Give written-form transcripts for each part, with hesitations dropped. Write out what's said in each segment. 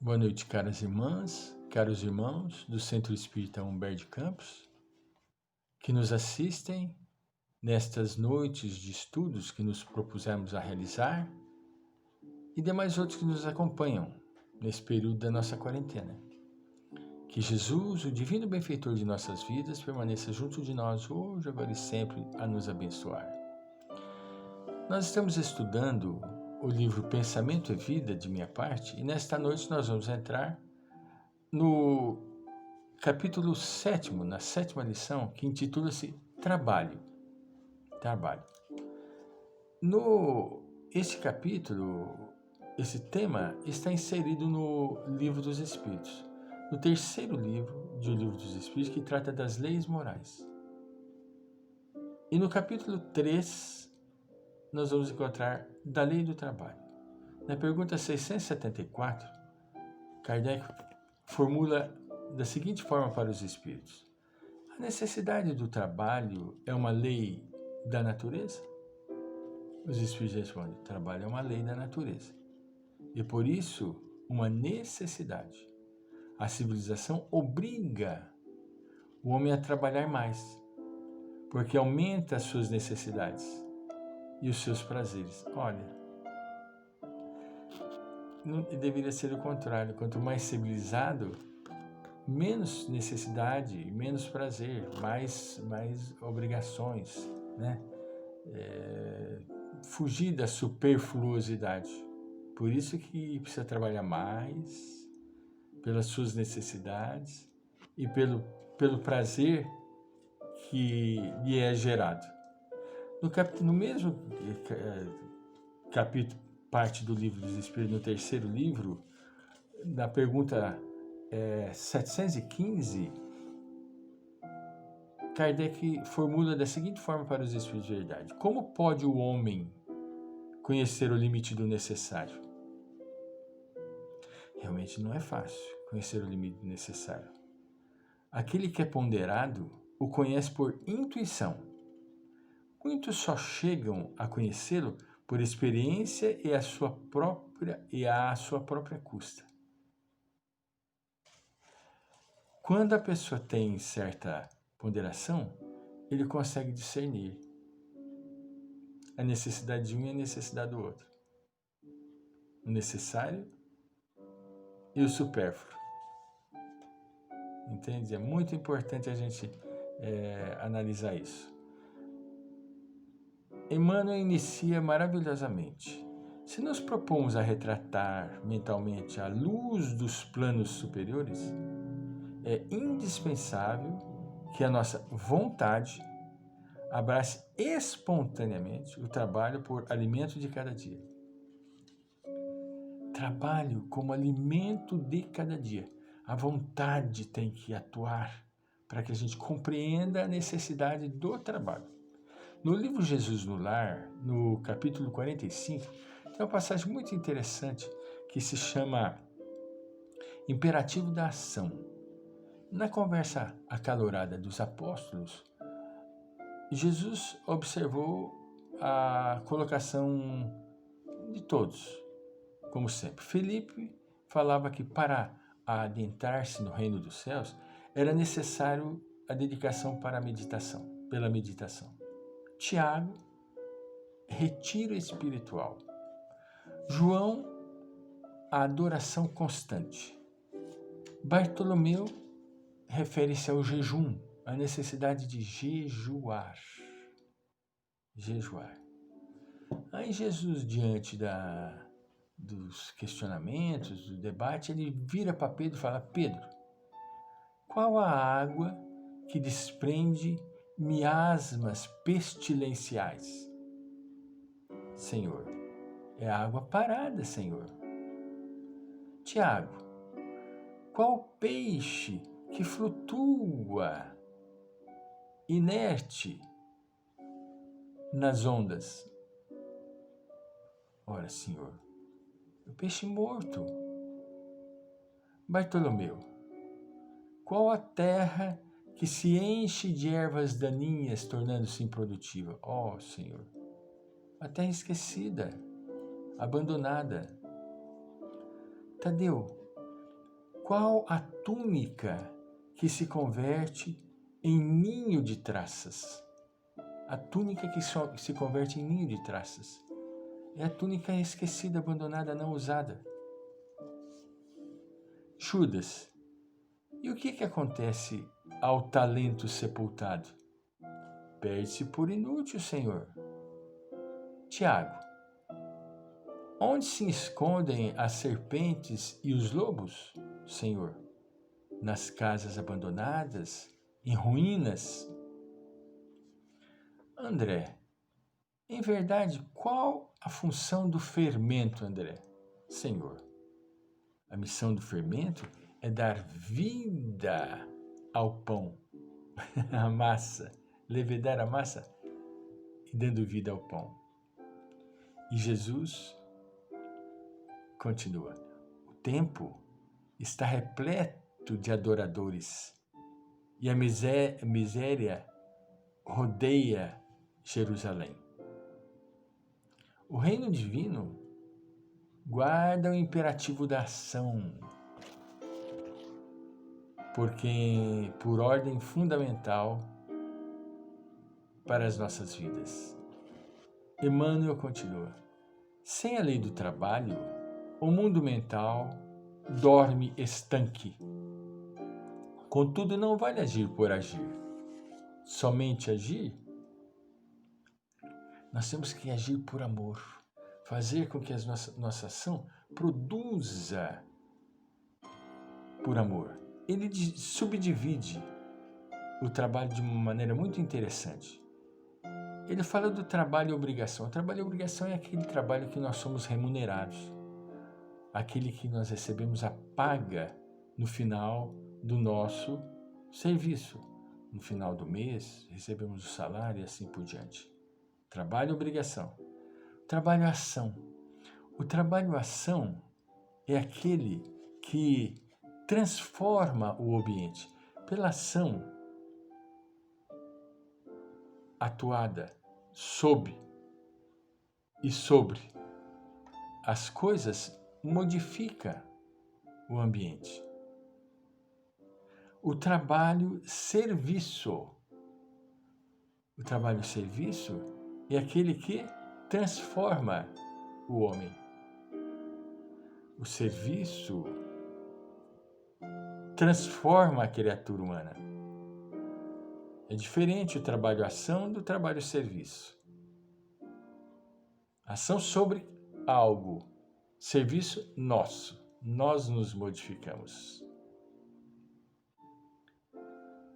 Boa noite, caras irmãs, caros irmãos do Centro Espírita Humberto de Campos, que nos assistem nestas noites de estudos que nos propusemos a realizar e demais outros que nos acompanham nesse período da nossa quarentena. Que Jesus, o divino benfeitor de nossas vidas, permaneça junto de nós hoje, agora e sempre a nos abençoar. Nós estamos estudando o livro Pensamento e Vida, de minha parte, e nesta noite nós vamos entrar no capítulo 7º, na 7ª lição, que intitula-se Trabalho. Esse capítulo, esse tema está inserido no Livro dos Espíritos, no terceiro livro do Livro dos Espíritos, que trata das leis morais. E no capítulo 3, nós vamos encontrar da lei do trabalho. Na pergunta 674, Kardec formula da seguinte forma para os espíritos: a necessidade do trabalho é uma lei da natureza? Os espíritos respondem: o trabalho é uma lei da natureza e por isso uma necessidade. A civilização obriga o homem a trabalhar mais, porque aumenta as suas necessidades e os seus prazeres. Olha, não deveria ser o contrário. Quanto mais civilizado, menos necessidade, menos prazer, mais obrigações, né? Fugir da superfluosidade. Por isso que precisa trabalhar mais, pelas suas necessidades e pelo prazer que lhe é gerado. No mesmo capítulo, parte do Livro dos Espíritos, no terceiro livro, na pergunta 715, Kardec formula da seguinte forma para os Espíritos de verdade: como pode o homem conhecer o limite do necessário? Realmente não é fácil conhecer o limite do necessário. Aquele que é ponderado o conhece por intuição. Muitos só chegam a conhecê-lo por experiência e à sua própria custa. Quando a pessoa tem certa ponderação, ele consegue discernir a necessidade de um e a necessidade do outro, o necessário e o supérfluo. Entende? É muito importante a gente analisar isso. Emmanuel inicia maravilhosamente: se nos propomos a retratar mentalmente a luz dos planos superiores, é indispensável que a nossa vontade abrace espontaneamente o trabalho por alimento de cada dia. Trabalho como alimento de cada dia. A vontade tem que atuar para que a gente compreenda a necessidade do trabalho. No livro Jesus no Lar, no capítulo 45, tem uma passagem muito interessante que se chama Imperativo da Ação. Na conversa acalorada dos apóstolos, Jesus observou a colocação de todos, como sempre. Felipe falava que para adentrar-se no reino dos céus era necessário a dedicação para a meditação, pela meditação. Tiago, retiro espiritual. João, a adoração constante. Bartolomeu refere-se ao jejum, a necessidade de jejuar. Aí Jesus, diante dos questionamentos, do debate, ele vira para Pedro e fala: Pedro, qual a água que desprende miasmas pestilenciais? Senhor, é a água parada, Senhor. Tiago, qual peixe que flutua inerte nas ondas? Ora, Senhor, o peixe morto. Bartolomeu, qual a terra que se enche de ervas daninhas, tornando-se improdutiva? Ó, Senhor, a terra esquecida, abandonada. Tadeu, qual a túnica que se converte em ninho de traças? A túnica que se converte em ninho de traças. É a túnica esquecida, abandonada, não usada. Judas, e o que acontece ao talento sepultado? Perde-se por inútil, Senhor. Tiago, onde se escondem as serpentes e os lobos, Senhor? Nas casas abandonadas, em ruínas? André, em verdade, qual a função do fermento, André? Senhor, a missão do fermento é dar vida ao pão, à massa, levedar a massa e dando vida ao pão. E Jesus continua: o templo está repleto de adoradores e a miséria rodeia Jerusalém. O reino divino guarda o imperativo da ação, porque por ordem fundamental para as nossas vidas. Emmanuel continua: sem a lei do trabalho, o mundo mental dorme estanque. Contudo, não vale agir por agir. Somente agir. Nós temos que agir por amor. Fazer com que a nossa ação produza por amor. Ele subdivide o trabalho de uma maneira muito interessante. Ele fala do trabalho e obrigação. O trabalho e obrigação é aquele trabalho que nós somos remunerados. Aquele que nós recebemos a paga no final do nosso serviço. No final do mês, recebemos o salário e assim por diante. Trabalho e obrigação. Trabalho e ação. O trabalho e ação é aquele que transforma o ambiente. Pela ação atuada sob e sobre as coisas, modifica o ambiente. O trabalho-serviço. O trabalho-serviço é aquele que transforma o homem. O serviço transforma a criatura humana. É diferente o trabalho-ação do trabalho-serviço. Ação sobre algo, serviço nosso. Nós nos modificamos.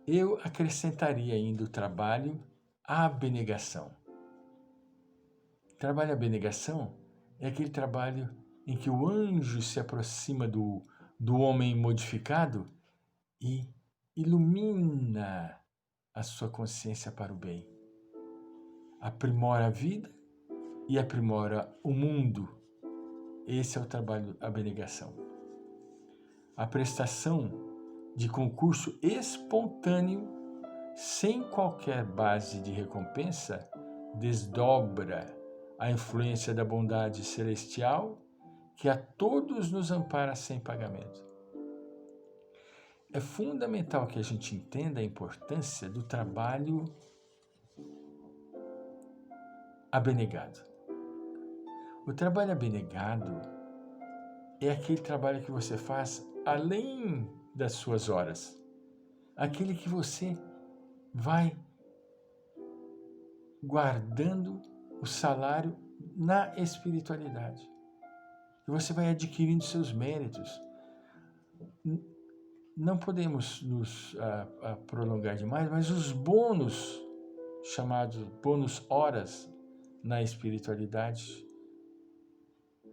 Eu acrescentaria ainda o trabalho à abnegação. Trabalho à abnegação é aquele trabalho em que o anjo se aproxima do homem modificado e ilumina a sua consciência para o bem. Aprimora a vida e aprimora o mundo. Esse é o trabalho à abnegação. A prestação de concurso espontâneo, sem qualquer base de recompensa, desdobra a influência da bondade celestial que a todos nos ampara sem pagamento. É fundamental que a gente entenda a importância do trabalho abnegado. O trabalho abnegado é aquele trabalho que você faz além das suas horas. Aquele que você vai guardando o salário na espiritualidade. E você vai adquirindo seus méritos. Não podemos nos prolongar demais, mas os bônus, chamados bônus horas na espiritualidade,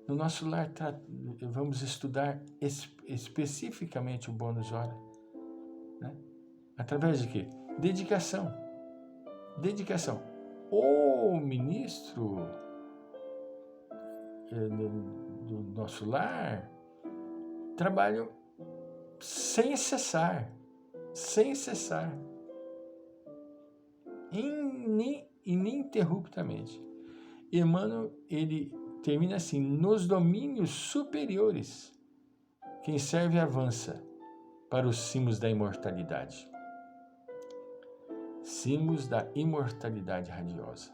no nosso lar vamos estudar especificamente o bônus hora. Né? Através de quê? Dedicação. Dedicação. O ministro do nosso lar trabalha sem cessar, ininterruptamente. Emmanuel, ele termina assim: nos domínios superiores, quem serve avança, para os cimos da imortalidade. Cimos da imortalidade radiosa,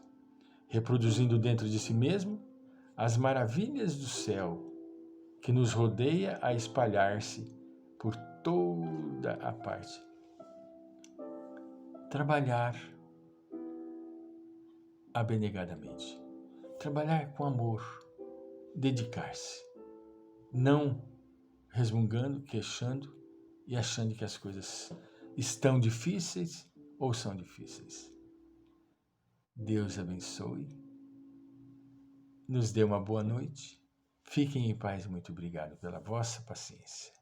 reproduzindo dentro de si mesmo as maravilhas do céu que nos rodeia a espalhar-se por toda a parte. Trabalhar abnegadamente, trabalhar com amor, dedicar-se, não resmungando, queixando e achando que as coisas estão difíceis ou são difíceis. Deus abençoe, nos dê uma boa noite, fiquem em paz, muito obrigado pela vossa paciência.